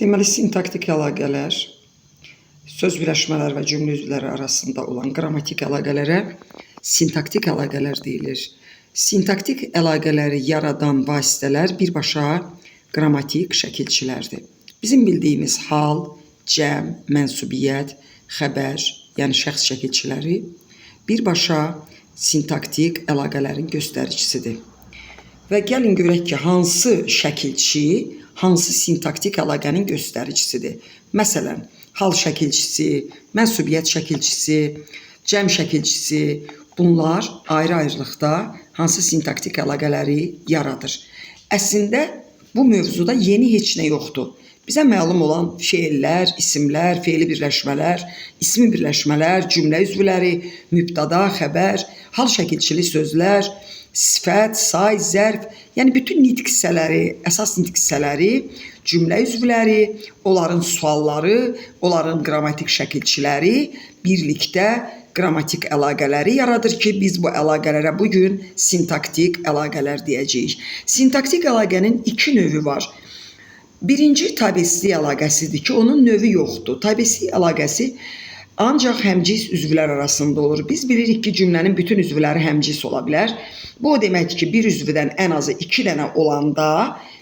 Deməli, sintaktik əlaqələr, söz birləşmələri və cümlə üzvləri arasında olan qrammatik əlaqələrə sintaktik əlaqələr deyilir. Sintaktik əlaqələri yaradan vasitələr birbaşa qrammatik şəkilçilərdir. Bizim bildiyimiz hal, cəm, mənsubiyyət, xəbər, yəni şəxs şəkilçiləri birbaşa sintaktik əlaqələrin göstəricisidir. Və gəlin görək ki, hansı şəkilçi, hansı sintaktik əlaqənin göstəricisidir. Məsələn, hal şəkilçisi, mənsubiyyət şəkilçisi, cəm şəkilçisi, bunlar ayrı-ayrılıqda hansı sintaktik əlaqələri yaradır. Əslində, bu mövzuda yeni heç nə yoxdur. Bizə məlum olan feillər, isimlər, feili birləşmələr, ismi birləşmələr, cümlə üzvləri, mübtada, xəbər, hal şəkilçili sözlər, sifət, say, zərf, yəni bütün nitq hissələri, əsas nitq hissələri, cümlə üzvləri, onların sualları, onların qrammatik şəkilçiləri birlikdə qrammatik əlaqələri yaradır ki, biz bu əlaqələrə bugün sintaktik əlaqələr deyəcəyik. Sintaktik əlaqənin iki növü var. Birinci tabesli əlaqəsidir ki, onun növü yoxdur. Tabesli əlaqəsi ancaq həmcis üzvlər arasında olur. Biz bilirik ki, cümlənin bütün üzvləri həmcis ola bilər. Bu o deməkdir ki, bir üzvdən ən azı 2 dənə olanda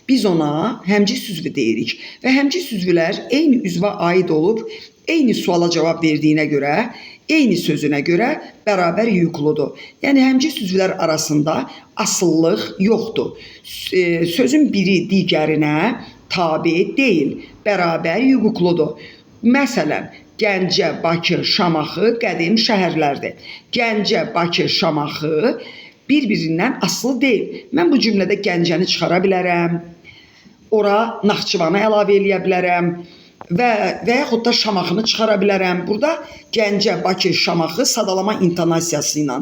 biz ona həmcis üzvü deyirik. Və həmcis üzvlər eyni üzvə aid olub, eyni suala cavab verdiyinə görə, eyni sözünə görə bərabər yüklüdür. Yəni, həmcis üzvlər arasında asıllıq yoxdur. Sözün biri digərinə tabe deyil, bərabər hüquqludur. Məsələn, Gəncə, Bakı, Şamaxı qədim şəhərlərdir. Gəncə, Bakı, Şamaxı bir-birindən asılı deyil. Mən bu cümlədə Gəncəni çıxara bilərəm, ora Naxçıvanı əlavə eləyə bilərəm və yaxud da Şamaxını çıxara bilərəm. Burada Gəncə, Bakı, Şamaxı sadalama intonasiyası ilə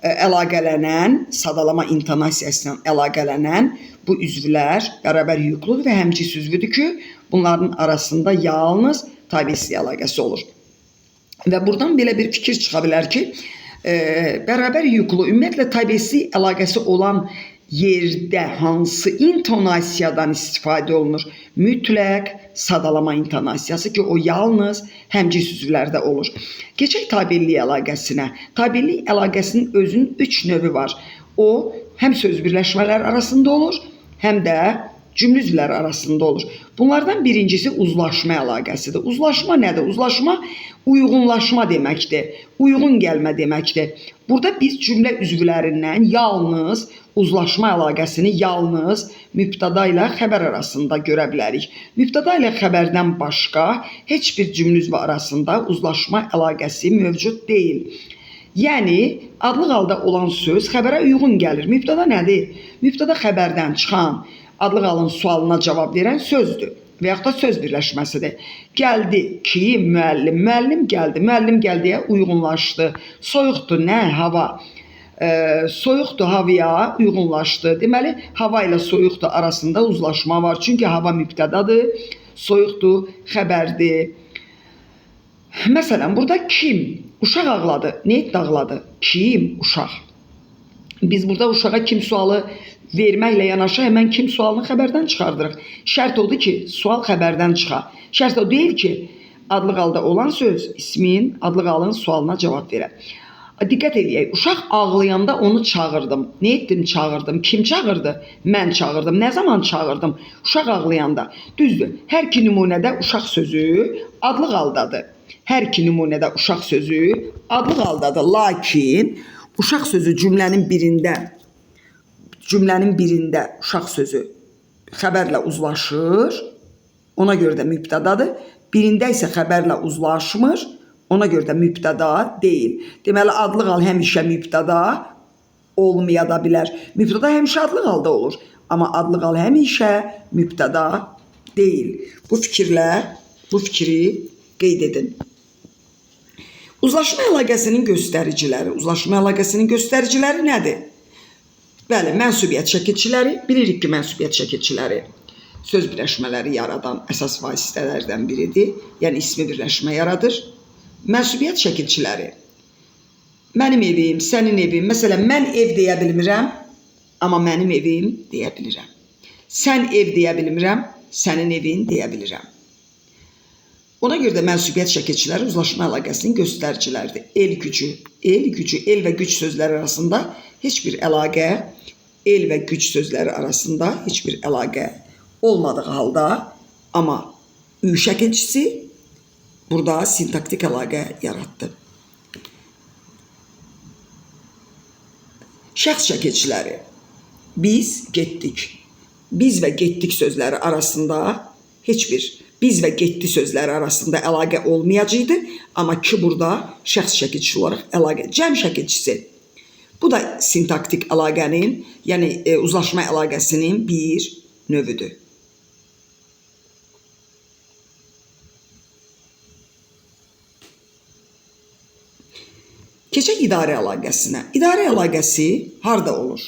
əlaqələnən bu üzvlər bərabər yüklüdür və həmcis üzvüdür ki, bunların arasında yalnız tabesli əlaqəsi olur. Və buradan belə bir fikir çıxa bilər ki, bərabər yüklü, ümumiyyətlə tabesli əlaqəsi olan yerdə hansı intonasiyadan istifadə olunur? Mütləq sadalama intonasiyası ki, o yalnız həmcis üzvlərdə olur. Keçək tabelli əlaqəsinə. Tabelli əlaqəsinin özünün 3 növü var. O, həm söz birləşmələri arasında olur, həm də cümlə üzvləri arasında olur. Bunlardan birincisi uzlaşma əlaqəsidir. Uzlaşma nədir? Uzlaşma uyğunlaşma deməkdir. Uyğun gəlmə deməkdir. Burada biz cümlə üzvlərindən yalnız uzlaşma əlaqəsini yalnız mübtada ilə xəbər arasında görə bilərik. Mübtada ilə xəbərdən başqa heç bir cümlə üzvü arasında uzlaşma əlaqəsi mövcud deyil. Yəni, adlıq halda olan söz xəbərə uyğun gəlir. Mübtada nədir? Mübtada xəbərdən çıxan, adlıq halın sualına cavab verən sözdür və yaxud da söz birləşməsidir. Gəldi ki, müəllim, müəllim gəldi, müəllim gəldiyə uyğunlaşdı. Soyuqdur, nə? Hava. Soyuqdur, havaya uyğunlaşdı. Deməli, hava ilə soyuqdur arasında uzlaşma var. Çünki hava mübtədadır, soyuqdur, xəbərdir. Məsələn, burada kim? Uşaq ağladı. Nə etdi ağladı? Kim? Uşaq. Biz burada uşağa kim sualı verməklə yanaşı həmən kim sualını xəbərdən çıxardırıq. Şərt odur ki, sual xəbərdən çıxa. Şərt o deyil ki, adlıq halda olan söz ismin adlıq halın sualına cavab verə. Diqqət edək, uşaq ağlayanda onu çağırdım. Nə etdim? Çağırdım. Kim çağırdı? Mən çağırdım. Nə zaman çağırdım? Uşaq ağlayanda. Düzdür, hər iki nümunədə uşaq sözü adlıq haldadır. Hər iki nümunədə uşaq sözü adlıq haldadır. Lakin uşaq sözü cümlənin birində uşaq sözü xəbərlə uzlaşır, ona görə də mübtədadır. Birində isə xəbərlə uzlaşmır, ona görə də mübtəda deyil. Deməli, adlıq hal həmişə mübtəda olmaya da bilər. Mübtəda həmişə adlıq halda olur, amma adlıq hal həmişə mübtəda deyil. Bu fikri qeyd edin. Uzlaşma əlaqəsinin göstəriciləri nədir? Bəli, mənsubiyyət şəkilçiləri, bilirik ki, mənsubiyyət şəkilçiləri söz birləşmələri yaradan əsas vasitələrdən biridir. Yəni, ismi birləşmə yaradır. Mənsubiyyət şəkilçiləri, mənim evim, sənin evin, məsələn, mən ev deyə bilmirəm, amma mənim evim deyə bilirəm. Sən ev deyə bilmirəm, sənin evin deyə bilirəm. Ona görə də mənsubiyyət şəkilçiləri uzlaşma əlaqəsinin göstəriciləridir. El gücü, el və güc sözləri arasında heç bir əlaqə, el və güc sözləri arasında heç bir əlaqə olmadığı halda, amma ü şəkilçisi burada sintaktik əlaqə yaratdı. Şəxs şəkilçiləri. Biz getdik. Biz və getdik sözləri arasında heç bir biz və getdi sözləri arasında əlaqə olmayacaqdı, amma ki burada şəxs şəkilçisi olaraq əlaqə. Cəm şəkilçisi. Bu da sintaktik əlaqənin, yəni uzlaşma əlaqəsinin bir növüdür. Keçək idarə əlaqəsinə. İdarə əlaqəsi harda olur?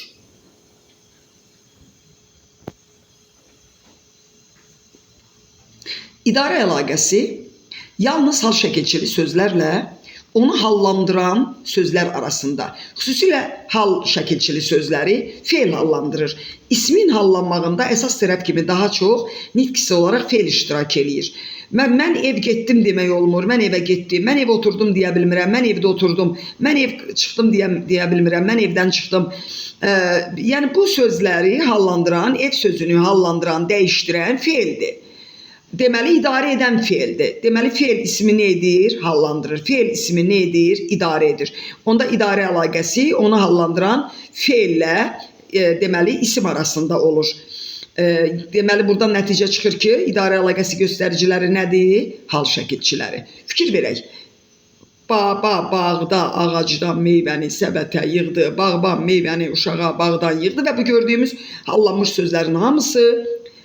İdarə əlaqəsi yalnız hal şəkilçili sözlərlə onu hallandıran sözlər arasında, xüsusilə hal şəkilçili sözləri fe'l hallandırır. İsmin hallanmağında əsas tərəf kimi daha çox nitqisi olaraq fe'l iştirak eləyir. Mən ev getdim demək olmur, mən evə getdim, mən ev oturdum deyə bilmirəm, mən evdə oturdum, mən ev çıxdım deyə bilmirəm, mən evdən çıxdım. Yəni bu sözləri hallandıran, ev sözünü hallandıran, dəyişdirən fe'ldir. Deməli, idarə edən fe'ldir. Deməli, fe'l ismi nə edir? Hallandırır. Fe'l ismi nə edir? İdarə edir. Onda idarə əlaqəsi onu hallandıran fe'llə deməli, isim arasında olur. Deməli, buradan nəticə çıxır ki, idarə əlaqəsi göstəriciləri nədir? Hal şəkilçiləri. Fikir verək. Bağda, ağacdan meyvəni səbətə yığdı, bağban meyvəni uşağa bağdan yığdı və bu gördüyümüz hallanmış sözlərin hamısı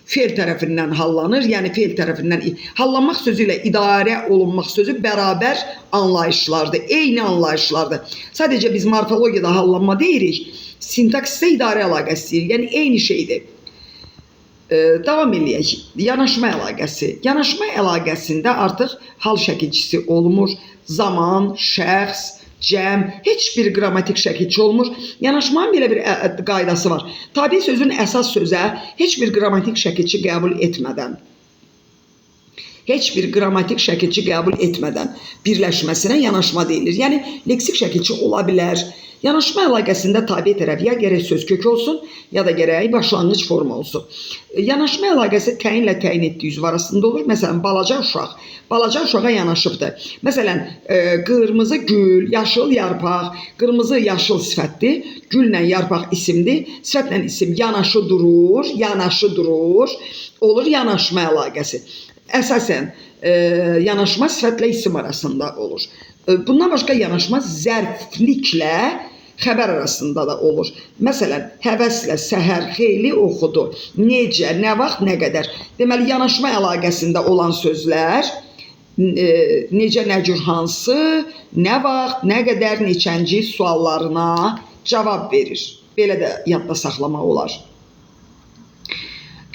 fe'l tərəfindən hallanır, yəni fe'l tərəfindən hallanmaq sözü ilə idarə olunmaq sözü bərabər anlayışlardır, eyni anlayışlardır. Sadəcə biz morfologiyada hallanma deyirik, sintaksisdə idarə əlaqəsi deyir, yəni eyni şeydir. Davam eləyək. Yanaşma əlaqəsi. Yanaşma əlaqəsində artıq hal şəkilçisi olmur, zaman, şəxs, cəm, heç bir qrammatik şəkilçi olmur. Yanaşmanın belə bir qaydası var. Tabi sözün əsas sözə heç bir qrammatik şəkilçi qəbul etmədən birləşməsinə yanaşma deyilir. Yəni, leksik şəkilçi ola bilər. Yanaşma əlaqəsində tabi tərəf ya gərək söz kökü olsun, ya da gərək başlanğıc forma olsun. Yanaşma əlaqəsi təyinlə təyin etdiyi üzv arasında olur. Məsələn, balaca uşaq. Balaca uşağa yanaşıbdır. Məsələn, qırmızı gül, yaşıl yarpaq, qırmızı yaşıl sifətdir, güllə yarpaq isimdir, sifətlə isim yanaşı durur, olur yanaşma əlaqəsi. Əsasən, yanaşma sifətlə isim arasında olur. Bundan başqa yanaşma zərfliklə xəbər arasında da olur. Məsələn, həvəslə səhər xeyli oxudu. Necə, nə vaxt, nə qədər. Deməli, yanaşma əlaqəsində olan sözlər necə, nə cür, hansı, nə vaxt, nə qədər, neçənci suallarına cavab verir. Belə də yadda saxlamaq olar.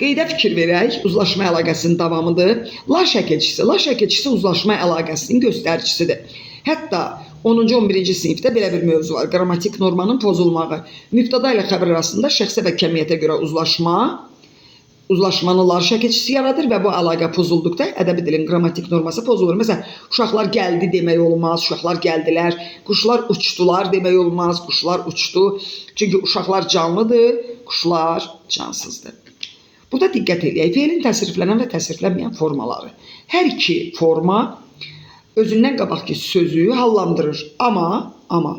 Qeydə fikir verək, uzlaşma əlaqəsinin davamıdır. La şəkilçisi uzlaşma əlaqəsinin göstəricisidir. Hətta 10-cu 11-ci sinifdə belə bir mövzu var. Qrammatik normanın pozulmağı. Mübtəda ilə xəbər arasında şəxsə və kəmiyyətə görə uzlaşmanı lar şəkilçisi yaradır və bu əlaqə pozulduqda ədəbi dilin qrammatik norması pozulur. Məsələn, uşaqlar gəldi demək olmaz, uşaqlar gəldilər, quşlar uçdular demək olmaz, quşlar uçdu. Çünki uşaqlar canlıdır, quşlar cansızdır. Burada diqqət edək, fe'lin təsriflənən və təsriflənməyən formaları. Hər iki forma özündən qabaqki sözü hallandırır. Amma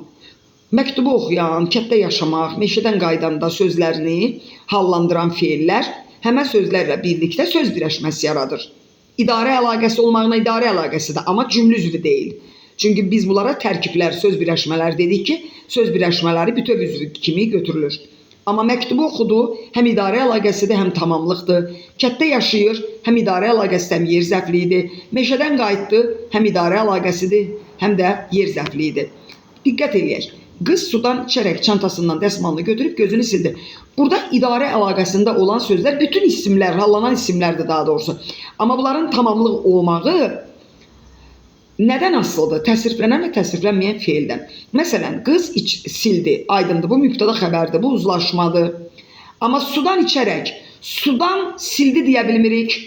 məktubu oxuyan, kənddə yaşamaq, meşədən qaydanda sözlərini hallandıran fe'llər həmən sözlərlə birlikdə söz birləşməsi yaradır. İdarə əlaqəsi olmağına idarə əlaqəsidir, amma cümlə üzvü deyil. Çünki biz bunlara tərkiblər, söz birləşmələri dedik ki, söz birləşmələri bütöv üzvü kimi götürülür. Amma məktubu oxudu, həm idarə əlaqəsidir, həm tamamlıqdır. Kənddə yaşayır, həm idarə əlaqəsidir, həm yer zəfliyidir. Meşədən qayıtdı, həm idarə əlaqəsidir, həm də yer zəfliyidir. Diqqət eləyək. Qız sudan içərək çantasından dəsmalını götürüb gözünü sildi. Burada idarə əlaqəsində olan sözlər bütün isimlər, hallanan isimlərdir daha doğrusu. Amma bunların tamamlıq olmağı nədən asılıdır? Təsriflənən və təsriflənməyən fe'ldən. Məsələn, qız sildi, aydındır, bu mübtəda xəbərdir, bu uzlaşmadır. Amma sudan içərək, sudan sildi deyə bilmirik.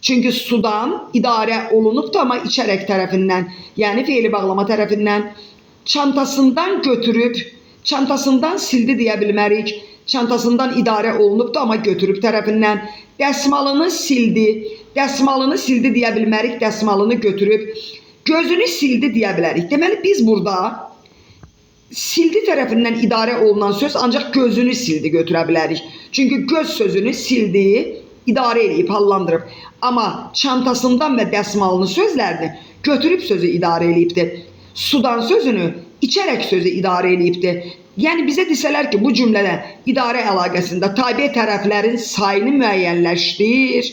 Çünkü sudan idarə olunubdur, amma içərək tərəfindən, yəni feili bağlama tərəfindən. Çantasından götürüb, çantasından sildi deyə bilmərik. Çantasından idarə olunubdur, amma götürüb tərəfindən. Dəsmalını sildi deyə bilmərik, dəsmalını götürüb. Gözünü sildi deyə bilərik. Deməli, biz burada sildi tərəfindən idarə olunan söz ancaq gözünü sildi götürə bilərik. Çünki göz sözünü sildi, idarə edib, hallandırıb. Amma çantasından və dəsmalını sözlərini götürüb sözü idarə edibdir. Sudan sözünü içərək sözü idarə edibdir. Yəni bizə desələr ki, bu cümlədə idarə əlaqəsində tabe tərəflərin sayını müəyyənləşdir.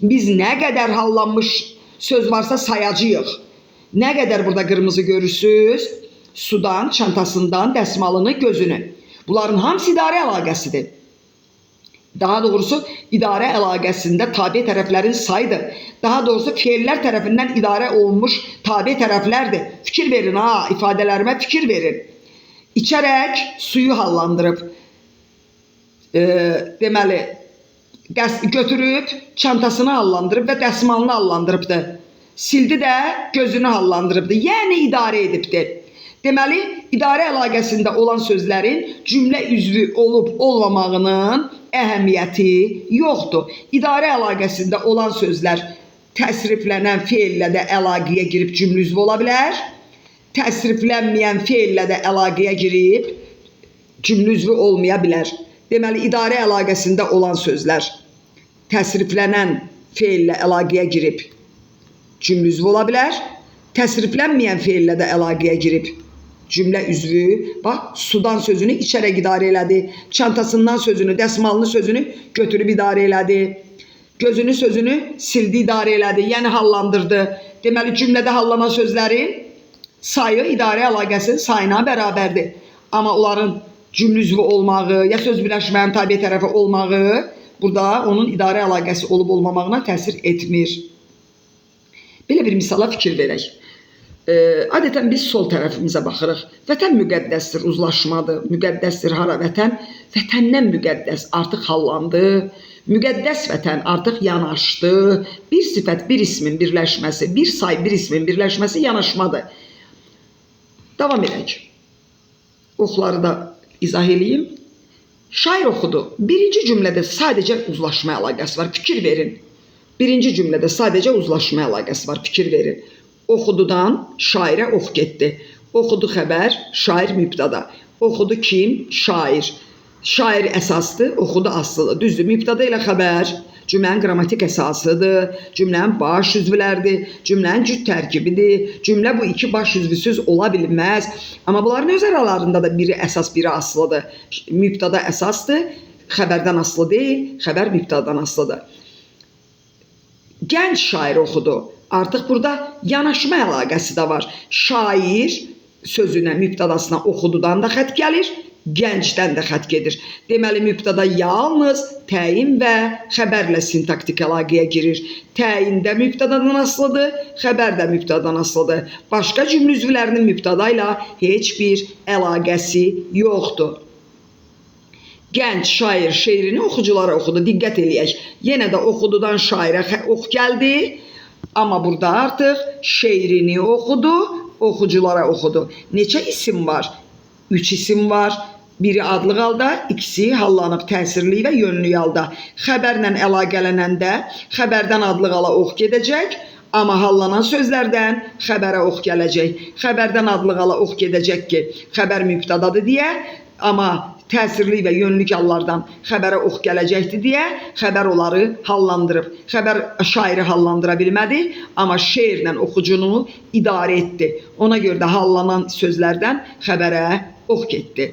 Biz nə qədər hallanmış söz varsa sayacağıq. Nə qədər burada qırmızı görürsünüz? Sudan, çantasından, dəsmalını, gözünü. Bunların hamısı idarə əlaqəsidir. Daha doğrusu idarə əlaqəsində tabe tərəflərin sayıdır. Daha doğrusu feillər tərəfindən idarə olunmuş tabe tərəflərdir. Fikir verin ha, ifadələrimə fikir verin. İçərək suyu hallandırıb. Deməli, götürüb çantasını hallandırıb və dəsmalını hallandırıbdır. Sildi də gözünü hallandırıbdır. Yəni idarə edibdir. Deməli, idarə əlaqəsində olan sözlərin cümlə üzvü olub olmamağının əhəmiyyəti yoxdur. İdarə əlaqəsində olan sözlər təsriflənən feillə də əlaqəyə girib cümlə üzvü ola bilər. Təsriflənməyən feillə də əlaqəyə girib cümlə üzvü olmaya bilər. Deməli, idarə əlaqəsində olan sözlər təsriflənən feillə əlaqəyə girib cümlə üzvü ola bilər. Təsriflənməyən feillə də əlaqəyə girib cümlə üzvü, bax, sudan sözünü içərək idarə elədi. Çantasından sözünü, dəsmalını sözünü götürüb idarə elədi. Gözünü sözünü sildi, idarə elədi, yəni hallandırdı. Deməli, cümlədə hallanan sözlərin sayı idarə əlaqəsinin sayına bərabərdir. Amma onların cümlə üzvü olmağı, ya söz birləşmənin tabe tərəfi olmağı burada onun idarə əlaqəsi olub olmamağına təsir etmir. Belə bir misala fikir verək. Adətən biz sol tərəfimizə baxırıq. Vətən müqəddəsdir, uzlaşmadır. Müqəddəsdir hara vətən? Vətəndən müqəddəs artıq hallandı. Müqəddəs vətən artıq yanaşdı. Bir sifət, bir ismin birləşməsi, bir say, bir ismin birləşməsi yanaşmadır. Davam edək. Oxları da izah edeyim. Şair oxudu. Birinci cümlədə sadəcə uzlaşma əlaqəsi var. Fikir verin. Birinci cümlədə sadəcə uzlaşma əlaqəsi var. Fikir verin. Oxududan şairə ox getdi. Oxudu xəbər, şair mübtada. Oxudu kim? Şair. Şair əsasdır, oxudu aslıdır. Düzdür, mübtada ilə xəbər cümlənin qrammatik əsasıdır, cümlənin baş üzvləridir, cümlənin cüt tərkibidir. Cümlə bu iki baş üzvüsüz ola bilməz. Amma bunların öz aralarında da biri əsas, biri aslıdır. Mübtada əsasdır, xəbərdən aslı deyil, xəbər mübtadadan aslıdır. Gənc şair oxudu. Artıq burada yanaşma əlaqəsi də var. Şair sözünə, mübtadasına oxududan da xətt gəlir, gəncdən də xətt gedir. Deməli, mübtada yalnız təyin və xəbərlə sintaktik əlaqəyə girir. Təyin də mübtadadan asılıdır, xəbər də mübtadadan asılıdır. Başqa cümlə üzvlərinin mübtada ilə heç bir əlaqəsi yoxdur. Gənc şair şeirini oxuculara oxudu. Diqqət eləyək. Yenə də oxududan şairə ox gəldi. Amma burada artıq şeirini oxudu, oxuculara oxudu. Neçə isim var? 3 isim var. Biri adlı halda, ikisi hallanıb təsirli və yönlü halda. Xəbərlə əlaqələnəndə xəbərdən adlı hala ox gedəcək, amma hallanan sözlərdən xəbərə ox gələcək. Xəbərdən adlı hala ox gedəcək ki, xəbər mübtadadır deyə, amma təsirli və yönlü hallardan xəbərə ox gələcəkdir deyə xəbər onları hallandırıb. Xəbər şairi hallandıra bilmədi, amma şeirlə oxucunu idarə etdi. Ona görə də hallanan sözlərdən xəbərə ox getdi.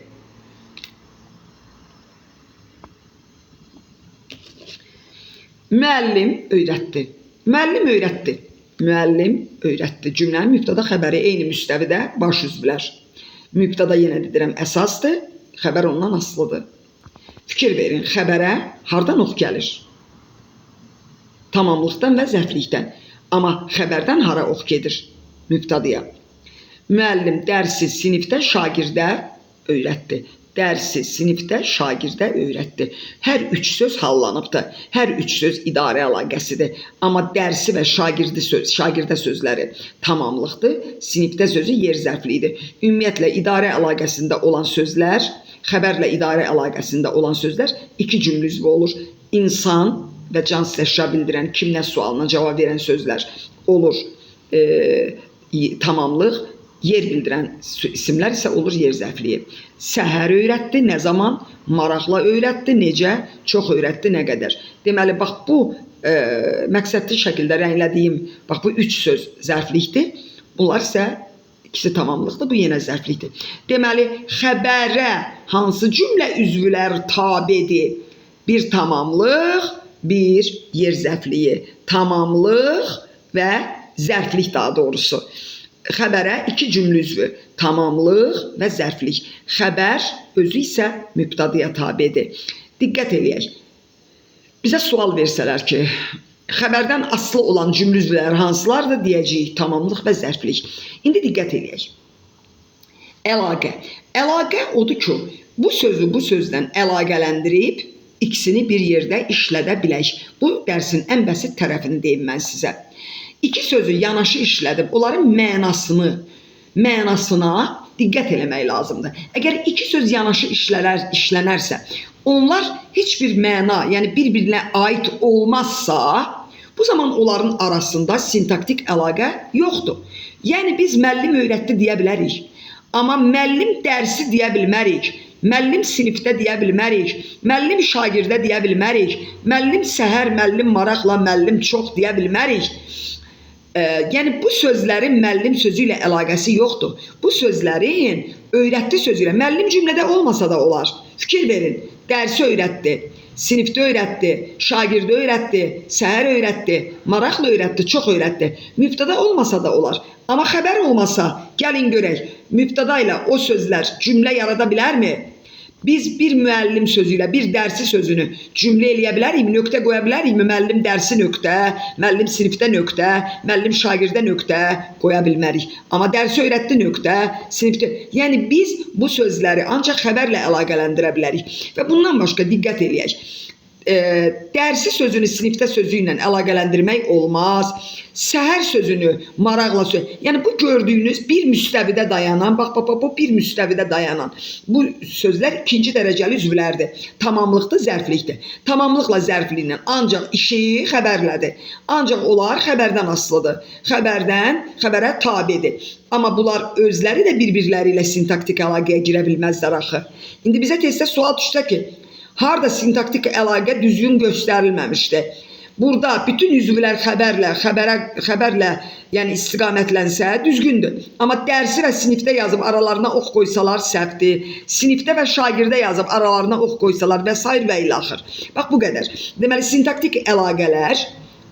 Müəllim öyrətdi. Müəllim öyrətdi. Müəllim öyrətdi. Cümlənin mübtada xəbəri eyni müstəvidə baş üzvlər. Mübtada yenə deyirəm əsasdır. Xəbər ondan asılıdır. Fikir verin, xəbərə hardan ox gəlir? Tamamlıqdan və zərflikdən. Amma xəbərdən hara ox gedir? Mübtadaya. Müəllim dərsi sinifdə şagirdə öyrətdi. dərsi sinifdə şagirdə öyrətdi. Hər üç söz hallanıbdı. Hər üç söz idarə əlaqəsidir. Amma dərsi və şagirdə sözləri tamamlıqdır. Sinifdə sözü yer zərflidir. Ümumiyyətlə idarə əlaqəsində olan sözlər, xəbərlə idarə əlaqəsində olan sözlər iki cümlə üzvü olur. İnsan və cansız əşya bildirən, kim nə sualına cavab verən sözlər olur. Tamamlıq, yer bildirən isimlər isə olur yer zərfliyi. Səhər öyrətdi, nə zaman? Maraqla öyrətdi, necə? Çox öyrətdi, nə qədər? Deməli, bax bu məqsədli şəkildə rənglədiyim, bax bu üç söz zərflikdir. Bunlar isə ikisi tamamlıqdır, bu yenə zərflikdir. Deməli, xəbərə hansı cümlə üzvləri tabedir? Bir tamamlıq, bir yer zərfliyi. Tamamlıq və zərflik daha doğrusu. Xəbərə iki cümlə üzvü, tamamlıq və zərflik. Xəbər özü isə mübtədaya tabedir. Diqqət eləyək. Bizə sual versələr ki, xəbərdən asılı olan cümlə üzvləri hansılardır deyəcəyik, tamamlıq və zərflik. İndi diqqət eləyək. Əlaqə. Əlaqə odur ki, bu sözü bu sözdən əlaqələndirib ikisini bir yerdə işlədə bilək. Bu dərsin ən bəsit tərəfini deyim mən sizə. İki sözü yanaşı işlədib, onların mənasına diqqət eləmək lazımdır. Əgər iki söz yanaşı işlənərsə, onlar heç bir məna, yəni bir-birinə aid olmazsa, bu zaman onların arasında sintaktik əlaqə yoxdur. Yəni biz müəllim öyrətdi deyə bilərik, amma müəllim dərsi deyə bilmərik, müəllim sinifdə deyə bilmərik, müəllim şagirdə deyə bilmərik, müəllim səhər, müəllim maraqla, müəllim çox deyə bilmərik. Yəni bu sözlərin müəllim sözü ilə əlaqəsi yoxdur. Bu sözlərin öyrətdi sözü ilə, müəllim cümlədə olmasa da olar. Fikir verin, dərsi öyrətdi, sinifdə öyrətdi, şagirdə öyrətdi, səhər öyrətdi, maraqla öyrətdi, çox öyrətdi. Mübtəda olmasa da olar. Amma xəbər olmasa, gəlin görək, mübtəda ilə o sözlər cümlə yarada bilərmi? Biz bir müəllim sözü ilə bir dərsi sözünü cümlə eləyə bilərikmi? Nöqtə qoya bilərikmi? Müəllim dərsi nöqtə, müəllim sinifdə nöqtə, müəllim şagirdə nöqtə qoya bilmərik. Amma dərsi öyrətdi nöqtə, sinifdə. Yəni biz bu sözləri ancaq xəbərlə əlaqələndirə bilərik. Və bundan başqa diqqət eləyək. Dərsi sözünü sinifdə sözü ilə əlaqələndirmək olmaz. Səhər sözünü maraqla söz. Yəni bu gördüyünüz bir müstəvidə dayanan, bax bu bir müstəvidə dayanan bu sözlər ikinci dərəcəli üzvlərdir. Tamamlıqdır, zərflikdir. Tamamlıqla zərfliklə ancaq işi xəbərlədir. Ancaq onlar xəbərdən asılıdır. Xəbərə tabedir. Amma bunlar özləri də bir-birləri ilə sintaktik əlaqəyə girə bilməzlər axı. İndi bizə tezdə sual düşsə ki, harda sintaktik əlaqə düzgün göstərilməmişdi? Burada bütün üzvlər xəbərlə yəni istiqamətlənsə düzgündür. Amma dərsi və sinifdə yazıb aralarına ox qoysalar səhvdir. Sinifdə və şagirdə yazıb aralarına ox qoysalar və s. və ilə axır. Bax bu qədər. Deməli sintaktik əlaqələr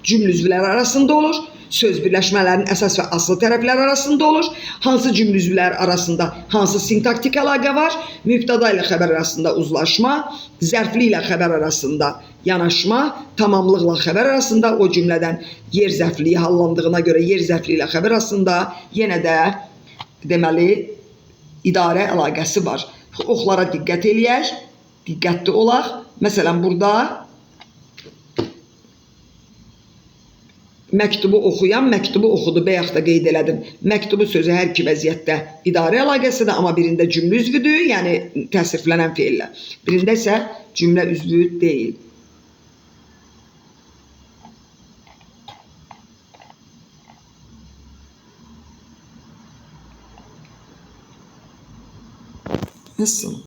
cümlə üzvləri arasında olur. Söz birləşmələrinin əsas və asıl tərəfləri arasında olur. Hansı cümlə üzvləri arasında hansı sintaktik əlaqə var? Mübtəda ilə xəbər arasında uzlaşma, zərfli ilə xəbər arasında yanaşma, tamamlıqla xəbər arasında o cümlədən yer zərfliyi hallandığına görə yer zərfli ilə xəbər arasında yenə də deməli idarə əlaqəsi var. Oxlara diqqət eləyək, diqqətli olaq. Məsələn, burada məktubu oxuyan məktubu oxudu, bayaq da qeyd elədim. Məktubu sözü hər iki vəziyyətdə idarə əlaqəsidir, amma birində cümlə üzvüdür, yəni təsriflənən feillə. Birində isə cümlə üzvü deyil. Nasıl?